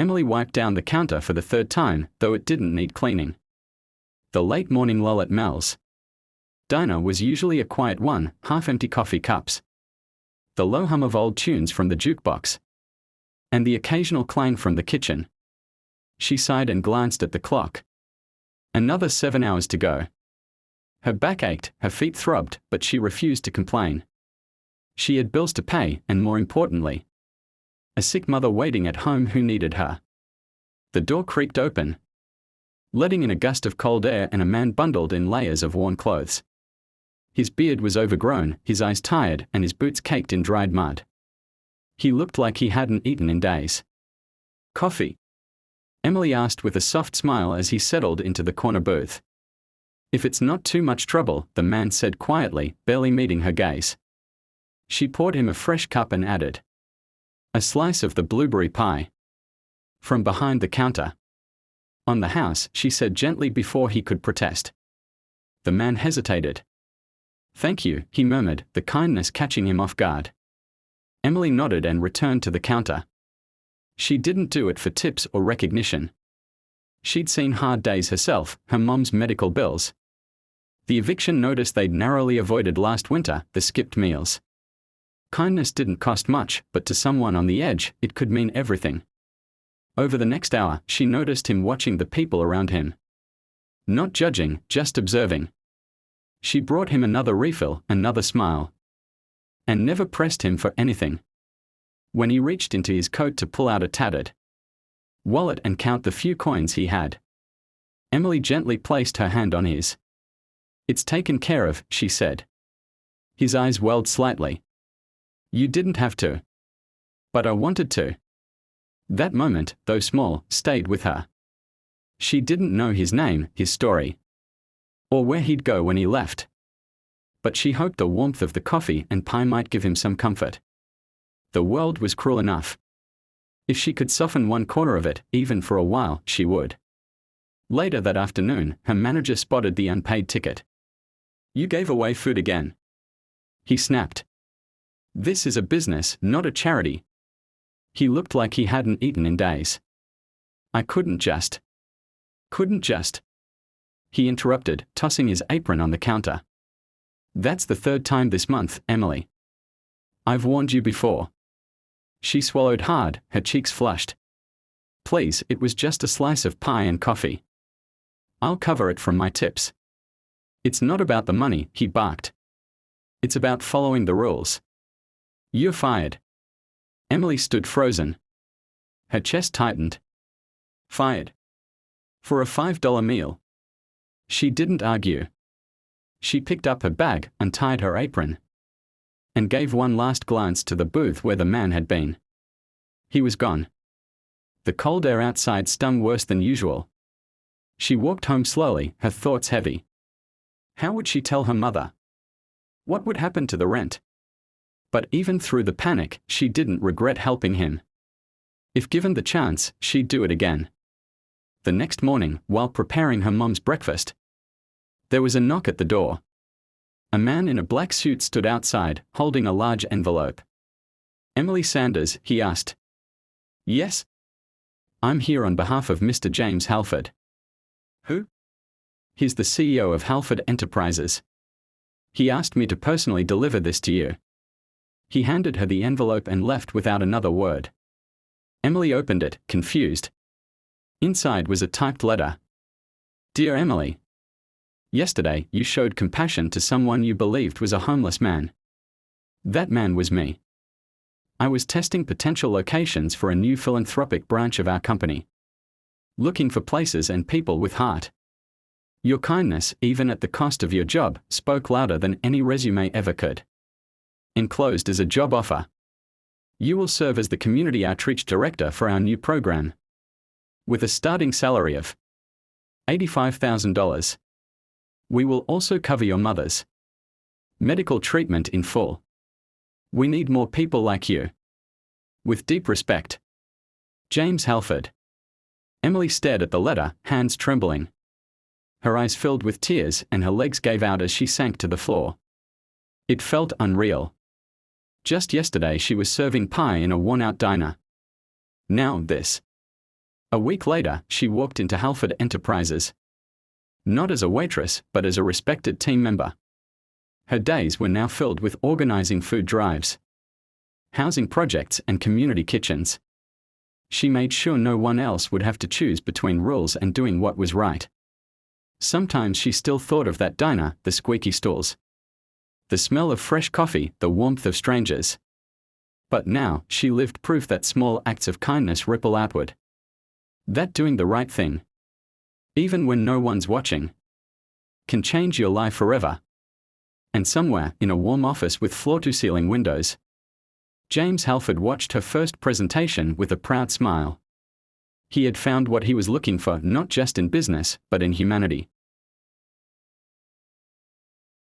Emily wiped down the counter for the third time, though it didn't need cleaning. The late morning lull at Mel's diner was usually a quiet one, half-empty coffee cups, the low hum of old tunes from the jukebox, and the occasional clang from the kitchen. She sighed and glanced at the clock. Another 7 hours to go. Her back ached, her feet throbbed, but she refused to complain. She had bills to pay, and more importantly, a sick mother waiting at home who needed her. The door creaked open, letting in a gust of cold air and a man bundled in layers of worn clothes. His beard was overgrown, his eyes tired, and his boots caked in dried mud. He looked like he hadn't eaten in days. "Coffee?" Emily asked with a soft smile as he settled into the corner booth. "If it's not too much trouble," the man said quietly, barely meeting her gaze. She poured him a fresh cup and added a slice of the blueberry pie. From behind the counter. "On the house," she said gently before he could protest. The man hesitated. "Thank you," he murmured, the kindness catching him off guard. Emily nodded and returned to the counter. She didn't do it for tips or recognition. She'd seen hard days herself, her mom's medical bills, the eviction notice they'd narrowly avoided last winter, the skipped meals. Kindness didn't cost much, but to someone on the edge, it could mean everything. Over the next hour, she noticed him watching the people around him. Not judging, just observing. She brought him another refill, another smile, and never pressed him for anything. When he reached into his coat to pull out a tattered wallet and count the few coins he had, Emily gently placed her hand on his. "It's taken care of," she said. His eyes welled slightly. "You didn't have to." "But I wanted to." That moment, though small, stayed with her. She didn't know his name, his story, or where he'd go when he left. But she hoped the warmth of the coffee and pie might give him some comfort. The world was cruel enough. If she could soften one corner of it, even for a while, she would. Later that afternoon, her manager spotted the unpaid ticket. "You gave away food again," he snapped. "This is a business, not a charity." He looked like he hadn't eaten in days. "I couldn't just." He interrupted, tossing his apron on the counter. "That's the third time this month, Emily. I've warned you before." She swallowed hard, her cheeks flushed. "Please, it was just a slice of pie and coffee. I'll cover it from my tips." "It's not about the money," he barked. "It's about following the rules." "You're fired." Emily stood frozen. Her chest tightened. "Fired? For a $5 meal?" She didn't argue. She picked up her bag, untied her apron, and gave one last glance to the booth where the man had been. He was gone. The cold air outside stung worse than usual. She walked home slowly, her thoughts heavy. How would she tell her mother? What would happen to the rent? But even through the panic, she didn't regret helping him. If given the chance, she'd do it again. The next morning, while preparing her mom's breakfast, there was a knock at the door. A man in a black suit stood outside, holding a large envelope. "Emily Sanders?" he asked. "Yes. I'm here on behalf of Mr. James Halford." "Who?" "He's the CEO of Halford Enterprises. He asked me to personally deliver this to you." He handed her the envelope and left without another word. Emily opened it, confused. Inside was a typed letter. "Dear Emily, yesterday you showed compassion to someone you believed was a homeless man. That man was me. I was testing potential locations for a new philanthropic branch of our company, looking for places and people with heart. Your kindness, even at the cost of your job, spoke louder than any resume ever could. Enclosed is a job offer. You will serve as the community outreach director for our new program, with a starting salary of $85,000. We will also cover your mother's medical treatment in full. We need more people like you. With deep respect, James Halford." Emily stared at the letter, hands trembling. Her eyes filled with tears and her legs gave out as she sank to the floor. It felt unreal. Just yesterday she was serving pie in a worn-out diner. Now this. A week later, she walked into Halford Enterprises. Not as a waitress, but as a respected team member. Her days were now filled with organizing food drives, housing projects, and community kitchens. She made sure no one else would have to choose between rules and doing what was right. Sometimes she still thought of that diner, the squeaky stools, the smell of fresh coffee, the warmth of strangers. But now, she lived proof that small acts of kindness ripple outward. That doing the right thing, even when no one's watching, can change your life forever. And somewhere, in a warm office with floor-to-ceiling windows, James Halford watched her first presentation with a proud smile. He had found what he was looking for, not just in business, but in humanity.